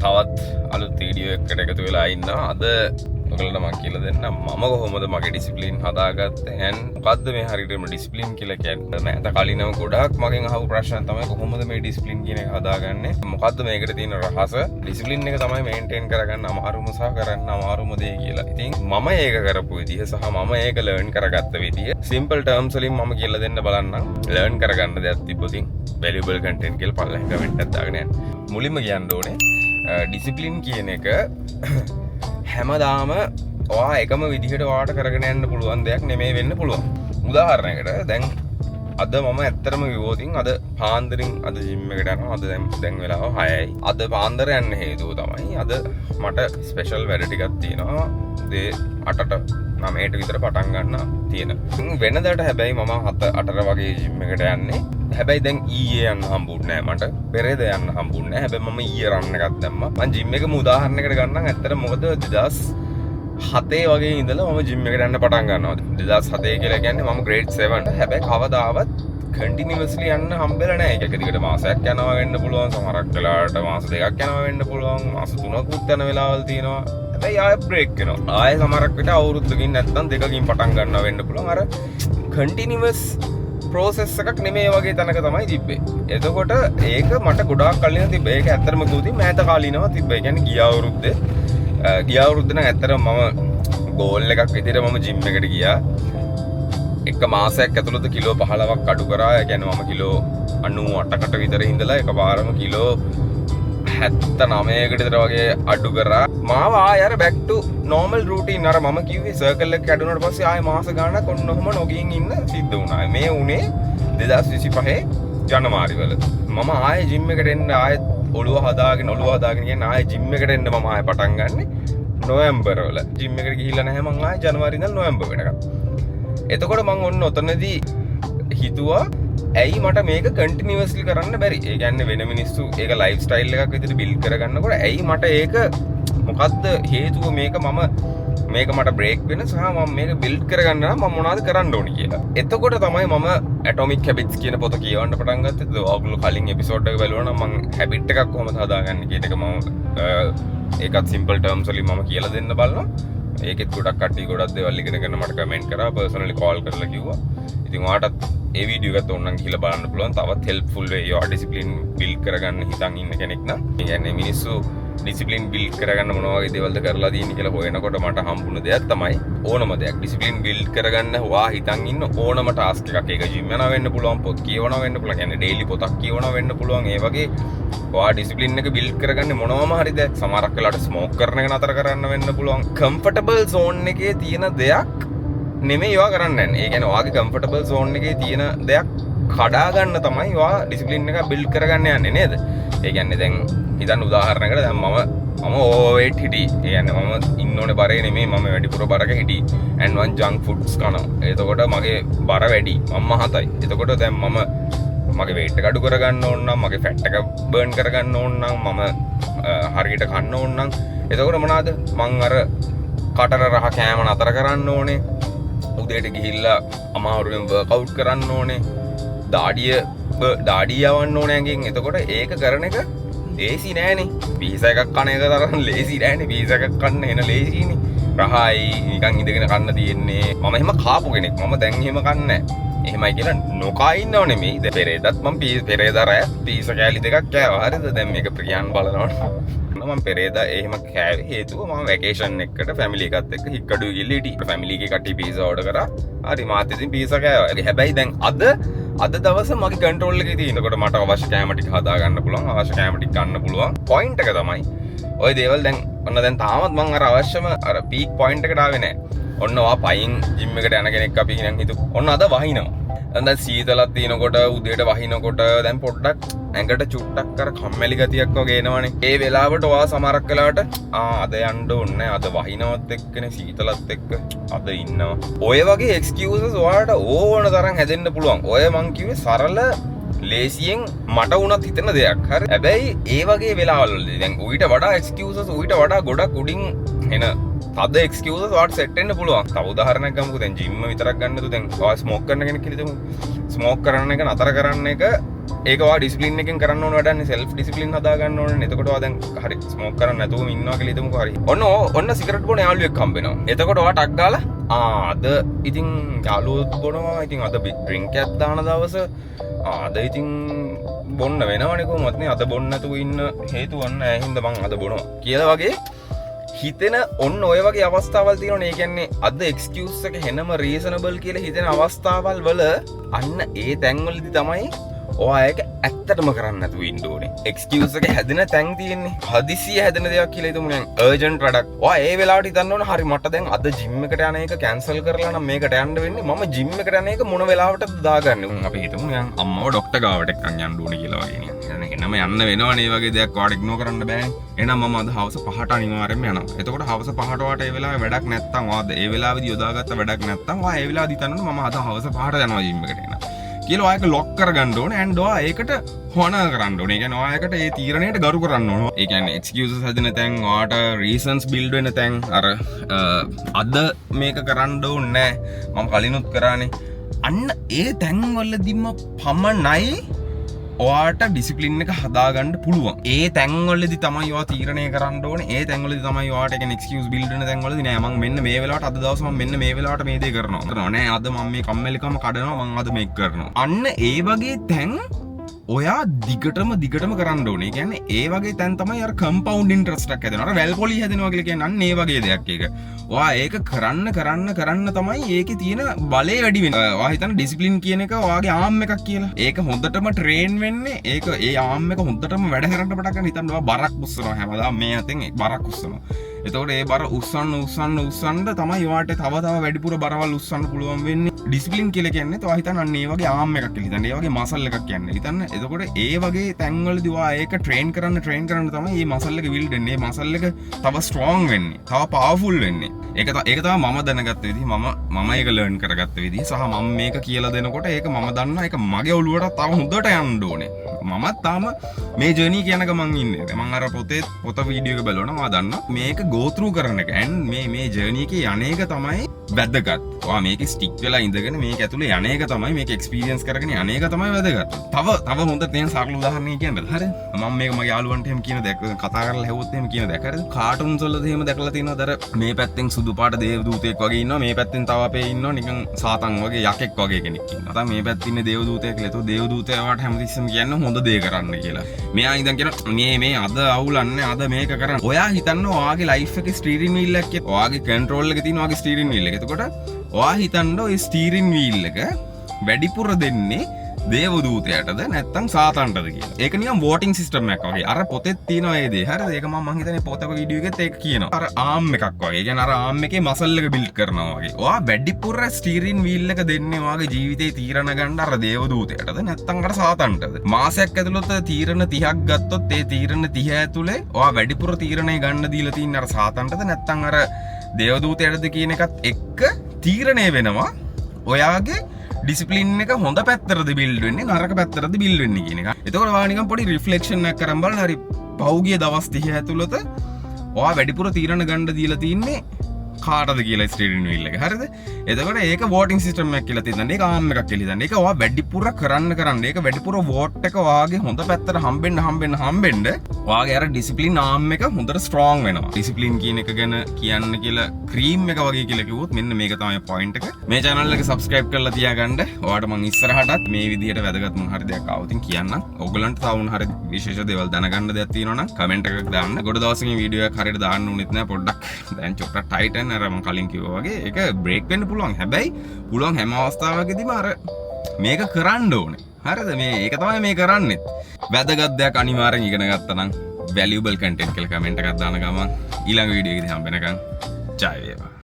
තවත් අලුත් වීඩියෝ එකකට එකතු වෙලා ඉන්නවා. අද ඔයගලට මම කියලා දෙන්න මම කොහොමද මගේ ඩිසිප්ලින් හදාගත්තේ and මොකද්ද මේ හරියටම ඩිසිප්ලින් කියලා කියන්නේ. මම කලින්ම ගොඩාක් මගෙන් අහපු ප්‍රශ්න තමයි කොහොමද මේ ඩිසිප්ලින් කියන එක හදාගන්නේ. මොකද්ද මේකට තියෙන රහස? ඩිසිප්ලින් එක තමයි මේන්ටේන් කරගන්න අමාරුම සහ කරන්න අමාරුම දේ කියලා. ඉතින් මම ඒක කරපු විදිහ සහ මම ඒක ලර්න් කරගත්ත විදිහ සිම්පල් ටර්ම්ස් වලින් මම කියලා දෙන්න බලන්නම්. ලර්න් කරගන්න දෙයක් තිබ්බොතින් වැලියබල් කන්ටෙන්ට් කියලා පල්ලෙහාට කමෙන්ට් එකක් දාගෙන යන්න. මුලින්ම කියන්න ඕනේ ඩිසිප්ලින් කියන එක හැමදාම ඔයා එකම විදිහට වාට කරගෙන යන්න පුළුවන් දෙයක් නෙමෙයි වෙන්න පුළුවන්. උදාහරණයකට දැන් අද මම ඇත්තටම කිව්වොතින් අද පාන්දරින් අද ජිම් එකට යනවා. අද දැන් වෙලාව 6යි. අද පාන්දර යන්න හේතුව තමයි අද මට ස්පෙෂල් වැඩ ටිකක් තියෙනවා. උදේ 8ට 9ට විතර පටන් ගන්න තියෙන. වෙනදාට හැබැයි මම 7-8 වගේ ජිම් එකට යන්නේ. හැබැයි දැන් ඊයේ යන්න හම්බුන්නේ නැහැ මට. පෙරේද යන්න හම්බුන්නේ නැහැ. හැබැයි මම ඊයේ රන් එකක් දැම්මා. මම ජිම් එකම උදාහරණයකට ගන්නම්. ඇත්තට මොකද 2007 වගේ ඉඳලා මම ජිම් එකට යන්න පටන් ගන්නවා. 2007 කියලා කියන්නේ මම grade 7. හැබැයි කවදාවත් කන්ටිනියස්ලි යන්න හම්බෙලා නැහැ. එක දිගට මාසයක් යනවා වෙන්න පුළුවන්. සමහරක් වෙලාවට මාස දෙකක් යනවා වෙන්න පුළුවන්. මාස 3කුත් යන වෙලාවල් තියෙනවා. හැබැයි ආයෙ බ්‍රේක් වෙනවා. ආයෙ සමහරක් විට අවුරුද්දකින් නැත්නම් දෙකකින් පටන් ගන්නවා වෙන්න පුළුවන්. අර කන්ටිනියස් ප්‍රෝසෙස් එකක් නෙමෙයි වගේ තැනක තමයි තිබ්බේ. එතකොට ඒක මට ගොඩාක් කලින් තිබ්බේ. ඒක ඇත්තටම කිව්වොත් මෑත කාලිනව තිබ්බේ. ඒ කියන්නේ ගිය අවුරුද්ද නම් ඇත්තටම මම ගෝල් එකක් විදිහට මම ජිම් එකට ගියා. එක මාසයක් ඇතුළත කිලෝ 15ක් අඩු කරා. ඒ කියන්නේ මම කිලෝ 98කට විතර ඉඳලා එකපාරම කිලෝ 79කට විතර වගේ අඩු කරා. මාව ආයෙ අර back to normal routine අර මම කිව්වේ circle එක කැඩුණාට පස්සේ ආයෙ මාස ගාණක් ඔන්න ඔහම නොගින් ඉන්න සිද්ධ වුණා. මේ උනේ 2025 ජනවාරි වල. මම ආයෙ ජිම් එකට එන්න ආයෙ ඔළුව හදාගෙන කියන්නේ ආයෙ ජිම් එකට එන්න මම ආයෙ පටන් ගන්නෙ නොවැම්බර් වල. ජිම් එකට ගිහිල්ලා නැහැ මම ආයෙ ජනවාරි ඉඳන් නොවැම්බර් වෙනකම්. එතකොට මම ඔන්න ඔතනදී හිතුවා ඇයි මට මේක කන්ටිනියස්ලි කරන්න බැරි? ඒ කියන්නේ වෙන මිනිස්සු ඒක ලයිෆ් ස්ටයිල් එකක් විදිහට බිල්ඩ් කරගන්නකොට ඇයි මට ඒක මොකද්ද හේතුව මේක මට බ්‍රේක් වෙන සහ මම මේක බිල්ඩ් කරගන්න නම් මම මොනවද කරන්න ඕනි කියලා. එතකොට තමයි මම Atomic Habits කියන පොත කියවන්න පටන් ගත්තේ. ඔයගොල්ලෝ කලින් එපිසෝඩ් එක බලුවා නම් මම හැබිට් එකක් කොහොමද හදාගන්නේ කියන එක මම ඒකත් සිම්පල් ටර්ම්ස් වලින් මම කියලා දෙන්න බලනවා. ඒකෙත් ගොඩක් කට්ටිය ගොඩක් දේවල් ඉගෙන ගන්න මට කමෙන්ට් කරා. පර්සනලි කෝල් කරලා කිව්වා. ඉතින් ඔයාටත් ඒ වීඩියෝ එකත් ඕනනම් ගිහලා බලන්න පුළුවන්. තවත් හෙල්ප්ෆුල් වෙයි ඔයා ඩිසිප්ලින් බිල්ඩ් කරගන්න හිතන් ඉන්න කෙනෙක් නම්. ඒ කියන්නේ මිනිස්සු ඩිසිප්ලින් බිල්ඩ් කරගන්න මොන වගේ දේවල්ද කරලා තියෙන්නේ කියලා හොයනකොට මට හම්බුන දෙයක් තමයි ඕනම දෙයක් ඩිසිප්ලින් බිල්ඩ් කරගන්න වා හිතන් ඉන්න ඕනම ටාස්ක් එකක්. ඒක ජිම් යනවා වෙන්න පුළුවන්, පොත් කියවනවා වෙන්න පුළුවන්, කියන්නේ ඩේලි පොතක් කියවනවා වෙන්න පුළුවන්. ඒ වගේ ඔයා ඩිසිප්ලින් එක බිල්ඩ් කරගන්නේ මොනවම හරි දෙයක්. සමහරක් වෙලාවට ස්මෝක් කරන එක නතර කරන්න වෙන්න පුළුවන්. කම්ෆර්ටබල් zone එකේ තියෙන දෙයක් නෙමෙයි ඔයා කරන්න යන්නේ. ඒ කියන්නේ ඔයාගේ කම්ෆර්ටබල් zone එකේ තියෙන දෙයක් කඩා ගන්න තමයි ඔයා ඩිසිප්ලින් එක බිල්ඩ් කරගන්න යන්නේ නේද? ඒ කියන්නේ දැන් හිතන්න උදාහරණයකට දැන් මම ඕවර්වේට් හිටියේ. ඒ කියන්නේ මම ඉන්න ඕනේ බරේ නෙමෙයි, මම වැඩිපුර බරක හිටියේ. and one junk foods කනවා. එතකොට මගේ බර වැඩි. මම මහතයි. එතකොට දැන් මම මගේ weight එක අඩු කරගන්න ඕන නම්, මගේ fat එක burn කරගන්න ඕන නම්, මම හරියට කන්න ඕන නම් එතකොට මොනවාද? මං අර කටර රහ කෑම නතර කරන්න ඕනේ. උදේට ගිහිල්ලා අමාරුවෙන් workout කරන්න ඕනේ. දාඩිය යවන්න ඕනේ ඇඟෙන්. එතකොට ඒක කරන එක ලේසි නෑනේ. පීසා එකක් කන එක තරම් ලේසි නෑනේ. පීසා එකක් කන්න එන ලේසිනේ. රහයි නිකන් ඉඳගෙන කන්න තියෙන්නේ. මම එහෙම කාපු කෙනෙක්. මම දැන් එහෙම කන්නේ නෑ. එහෙමයි කියලා නොකා ඉන්නව නෙමෙයි. දැන් පෙරේදත් මම පෙරේදා රෑ පීසා කෑලි දෙකක් කෑවා. හරිද? දැන් මේක ප්‍රියන් බලනවනේ. මම පෙරේදා එහෙම කෑවේ හේතුව මම වැකේෂන් එකකට ෆැමිලි එකත් එක්ක හික්කඩුවේ ගිහලා හිටියේ. ෆැමිලි එකේ කට්ටිය පීසා ඕඩර් කරා. හරි මාත් ඉතින් පීසා කෑවා. හැබැයි දැන් අද දවස මගේ කන්ට්‍රෝල් එකේ තියෙනකොට මට අවශ්‍ය කෑම ටික හදා ගන්න පුළුවන්. අවශ්‍ය කෑම ටික ගන්න පුළුවන්. පොයින්ට් එක තමයි ඔය දේවල් දැන් තාමත් මම අර අවශ්‍යම අර පීක් පොයින්ට් එකට ආවේ නැහැ. ඔන්න ඔයා පයින් ජිම් එකට යන කෙනෙක් අපි නම් හිතුව. ඔන්න අද වහිනවා. දැන් සීතලක් තියෙනකොට උදේට වහිනකොට දැන් පොඩ්ඩක් ඇඟට චුට්ටක් අර කම්මැලි ගතියක් වගේ එනවනේ. ඒ වෙලාවට ඔයා සමහරක් වෙලාවට අද යන්න ඕනේ. අද වහිනවත් එක්කනේ සීතලත් එක්ක අද ඉන්නවා. ඔය වගේ එක්ස්කියුසස් ඔයාලට ඕන තරම් හැදෙන්න පුළුවන්. ඔය මං කිව්වේ සරල ලේසියෙන් මට වුණත් හිතෙන දෙයක්. හරි. හැබැයි ඒ වගේ වෙලාවල්වලදී දැන් ඌට වඩා එක්ස්කියුසස් ඌට වඩා ගොඩක් උඩින් එන තද එක්ස්කියුසස් වාට සෙට් වෙන්න පුළුවන්. තව උදාහරණයක් ගමුකෝ. දැන් ජිම් විතරක් ගන්නද? දැන් ඔයා ස්මෝක් කරන කෙනෙක් කියලා හිතමු. ස්මෝක් කරන එක නතර කරන්න එක ඒකවා ඩිස්ප්ලින් එකෙන් කරන්න ඕන වැඩන්නේ සෙල්ෆ් ඩිසිප්ලින් හදා ගන්න ඕනේ. එතකොට ඔයා දැන් හරි ස්මෝක් කරන්න නැතුවම ඉන්නවා කියලා හිතමුකෝ හරි. ඔන්න සිගරට් බොන යාළුවෙක් හම්බ වෙනවා. එතකොට ඔයා ටක් ගාලා අද ඉතින් යාළුවොත් බොනවා. ඉතින් අද ඩ්‍රින්ක් එකක් දාන දවස අද ඉතින් බොන්න වෙනවනේ කොහොමත් නේ. අද බොන්න නැතුව ඉන්න හේතුව නැහැ. ඒ හින්දා මං අද බොනවා කියලා වගේ හිතෙන ඔන්න ඔය වගේ අවස්ථාවල් තියෙනවනේ. ඒ කියන්නේ අද එක්ස්කියුස් එක හෙනම රීසනබල් කියලා හිතෙන අවස්ථාවල් වල අන්න ඒ තැන්වලදී තමයි ඔයා ඒක ඇත්තටම කරන්න නැතුව ඉන්න ඕනේ. එක්ස්කියුස් එක හැදෙන තැන් තියෙන්නේ. හදිසිය හැදෙන දෙයක් කියලා හිතමු දැන් අර්ජන්ට් වැඩක්. ඔයා ඒ වෙලාවට හිතන්න ඕන හරි මට දැන් අද ජිම් එකට යන එක කැන්සල් කරලා නම් මේකට යන්න වෙන්නේ. මම ජිම් එකට යන එක මොන වෙලාවටද දාගන්නේ. අපි හිතමු දැන් අම්මව ડોක්ටර් ගාවට එක්කන් යන්න ඕනේ කියලා වගේ නේ. එනම යන්න වෙනවනේ මේ වගේ දෙයක් ඔයාට ඉග්නෝර් කරන්න බෑනේ. එහෙනම් මම අද හවස 5ට අනිවාර්යෙන්ම යනවා. එතකොට හවස 5ට වට ඒ වෙලාවේ වැඩක් නැත්තම් ඔයාද ඒ වෙලාවේදී යොදාගත්ත වැඩක් නැත්තම් ඔයා ඒ වෙලාවේදී හිතන්න ඕනේ මම අද හවස 5ට යනවා ජිම් එකට එන්න. කියලා ඔයා ඒක ලොක් කරගන්න ඕනේ and ඔයා ඒකට හොනර් කරන්න ඕනේ. ඒ කියන්නේ ඔයා ඒකට ඒ තීරණයට ගරු කරන්න ඕනේ. ඒ කියන්නේ එක්ස්කියුසස් හදන තැන් ඔයාට රීසන්ස් බිල්ඩ් වෙන තැන් අර අද මේක කරන්න ඕනේ නැහැ. මම කලිනුත් කරානේ. අන්න ඒ තැන් වලදීම පමණයි ඔයාට ඩිසිප්ලින් එක හදාගන්න පුළුවන්. ඒ තැන්වලදී තමයි ඔයා තීරණය කරන්න ඕනේ. ඒ තැන්වලදී තමයි ඔයාට ඒක එක්ස්කියුස් බිල්ඩ් වෙන තැන්වලදී නෑ මම මෙන්න මේ වෙලාවට අද දවස් මම මෙන්න මේ වෙලාවට මේ දේ කරනවා. නෑ අද මම මේ කම්මැලිකම කඩනවා මම අද මේක කරනවා. අන්න ඒ වගේ තැන් ඔයා දිගටම කරන්න ඕනේ. කියන්නේ ඒ වගේ තැන් තමයි අර කම්පවුන්ඩ් ඉන්ට්‍රස්ට් එකක් හැදෙනවා. අර වැල් පොලි හැදෙනවා කියලා කියන්නේ අන්න ඒ වගේ දෙයක් ඒක. ඔයා ඒක කරන්න තමයි ඒකේ තියෙන බලය වැඩි වෙන්නේ. ඔයා හිතන්න ඩිසිප්ලින් කියන එක ඔයාගේ ආම් එකක් කියලා. ඒක හොඳටම ට්‍රේන් වෙන්නේ. ඒක ඒ ආම් එක හොඳටම වැඩ කරන්න පටන් ගන්න. හිතන්න ඔයා බරක් උස්සනවා හැමදාම මේ අතෙන් බරක් උස්සනවා. එතකොට ඒ බර උස්සන්න තමයි ඔයාට තව වැඩිපුර බරවල් උස්සන්න පුළුවන් වෙන්නේ. ඩිසිප්ලින් කියලා කියන්නේ ඔයා හිතන්න අන්න ඒ වගේ ආම් එකක් කියලා හිතන්න. ඒ වගේ මසල් එකක් කියන්නේ. හිතන්න එතකොට ඒ වගේ තැන්වලදී ඔයා ඒක ට්‍රේන් කරන්න තමයි මේ මසල් එක බිල්ඩ් වෙන්නේ. මේ මසල් එක තව ස්ට්‍රෝං වෙන්නේ. තව පවර්ෆුල් වෙන්නේ. ඒක තමයි මම දැනගත්ත විදිහ මම ඒක ලර්න් කරගත්ත විදිහ සහ මම මේක කියලා දෙනකොට ඒක මම දන්නා ඒක මගේ ඔළුවට තව හොඳට යන්න ඕනේ. මමත් තාම මේ ජර්නි කියන ගමන් ඉන්නේ. මම අර පොත වීඩියෝ එක බලනවා මම දන්නා මේක go through කරන එක. and මේ ජර්නි එකේ යන්නේක තමයි වැදගත්. ඔයා මේක ස්ටික් වෙලා ඉඳගෙන මේක ඇතුලේ යන්නේක තමයි මේක එක්ස්පීරියන්ස් කරගෙන යන්නේක තමයි වැදගත්. තව හොඳ තේන් සාකල උදාහරණයක් කියන්නද? හරිද? මම මේක මගේ යාළුවන්ට එහෙම කියන දැක් කතා කරලා හෙව්වොත් එහෙම කියන දැක් හරිද? කාටුන්ස් වලද එහෙම දැකලා තියෙනවද? අර මේ පැත්තෙන් සුදු පාට දේවදූතයෙක් වගේ ඉන්නවා. මේ පැත්තෙන් තව අපේ ඉන්නවා නිකන් සාතන් වගේ යකෙක් වගේ කෙනෙක් ඉන්නවා. නැත්නම් මේ පැත්තේ ඉන්නේ දේවදූතයෙක් කියලා. ඒතෝ දේවදූතයාට හැමතිස්සෙම කියන්නේ හොඳ දේ කරන්න කියලා. මෙයා ඉඳන් කියනවා මේ අද අවුලන්නේ අද මේක කරන්න. ඔයා හිතන්න ඔයාගේ ලයිෆ් එකේ ස්ටීරින් වීල් එකක් ඔයාගේ කන්ට්‍රෝල් එකේ තියෙන ඔයාගේ ස්ටීරින් වීල් එක. එතකොට ඔයා හිතන්න ඔය ස්ටීරින් වීල් එක වැඩිපුර දෙන්නේ දේවදූතයටද නැත්තම් සාතන්ටද කියලා. ඒක නිකන් වෝටින් සිස්ටම් එකක් වගේ. අර පොතෙත් තියෙනවා ඒ දේ. හරිද? ඒක මම හිතන්නේ පොතක වීඩියෝ එකෙත් ඒක කියනවා. අර ආම් එකක් වගේ. ඒ කියන්නේ අර ආම් එකේ මසල් එක බිල්ඩ් කරනවා වගේ. ඔයා වැඩිපුර ස්ටීරින් වීල් එක දෙන්නේ ඔයාගේ ජීවිතේ තීරණ ගන්න අර දේවදූතයටද නැත්තම් අර සාතන්ටද? මාසයක් ඇතුළත තීරණ 30ක් ගත්තොත් ඒ තීරණ 30 ඇතුලේ ඔයා වැඩිපුර තීරණේ ගන්න දීලා තින්නේ අර සාතන්ටද නැත්තම් අර දේවදූතයටද කියන එකත් එක්ක තීරණය වෙනවා ඔයාගේ ඩිසිප්ලින් එක හොඳ පැත්තරද බිල්ඩ් වෙන්නේ නරක පැත්තරද බිල්ඩ් වෙන්නේ කියන එක. එතකොට ඔයා නිකන් පොඩි රිෆ්ලෙක්ෂන් එකක් කරන් බලන්න හරි පහුගිය දවස් 30 ඇතුළත ඔයා වැඩිපුර තීරණ ගන්න දීලා තින්නේ කාටද කියලා ස්ටීරින් වීල් එක. හරිද? එතකොට ඒක වෝටින් සිස්ටම් එකක් කියලා තියෙනවා. ඒක ආම් එකක් කියලා හිතන්න. ඒක ඔයා වැඩිපුර කරන්න. ඒක වැඩිපුර වෝට් එක ඔයාගේ හොඳ පැත්තට හම්බෙන්න ඔයාගේ අර ඩිසිප්ලින් ආම් එක හොඳට ස්ට්‍රෝං වෙනවා. ඩිසිප්ලින් කියන එක ගැන කියන්න කියලා ක්‍රීම් එක වගේ කියලා කිව්වොත් මෙන්න මේක තමයි පොයින්ට් එක. මේ channel එක subscribe කරලා තියාගන්න. ඔයාලට මම ඉස්සරහටත් මේ විදිහට වැදගත් මොන හරි දෙයක් ආවොත් කියන්නම්. ඔයගලන්ට තව මොන හරි විශේෂ දේවල් දැනගන්න දෙයක් තියෙනවා නම් කමෙන්ට් එකක් දාන්න. ගොඩ දවසකින් වීඩියෝ එකක් හරියට දාන්න උනෙත් නෑ පොඩ්ඩක්. දැන් චොක්ටර් ටයිටන් අර මම කලින් කිව්වා වගේ ඒක බ්‍රේක් වෙන්න පුළුවන්. හැබැයි පුළුවන් හැම අවස්ථාවකදීම අර මේක කරන්න ඕනේ. හරිද? ඒක තමයි මේ කරන්නේ. වැදගත් දෙයක් අනිවාර්යෙන් ඉගෙන ගත්තා නම් valuable content කියලා කමෙන්ට් එකක් දාන ගමන් ඊළඟ වීඩියෝ එකේදී හම්බ වෙනකන් ජය වේවා.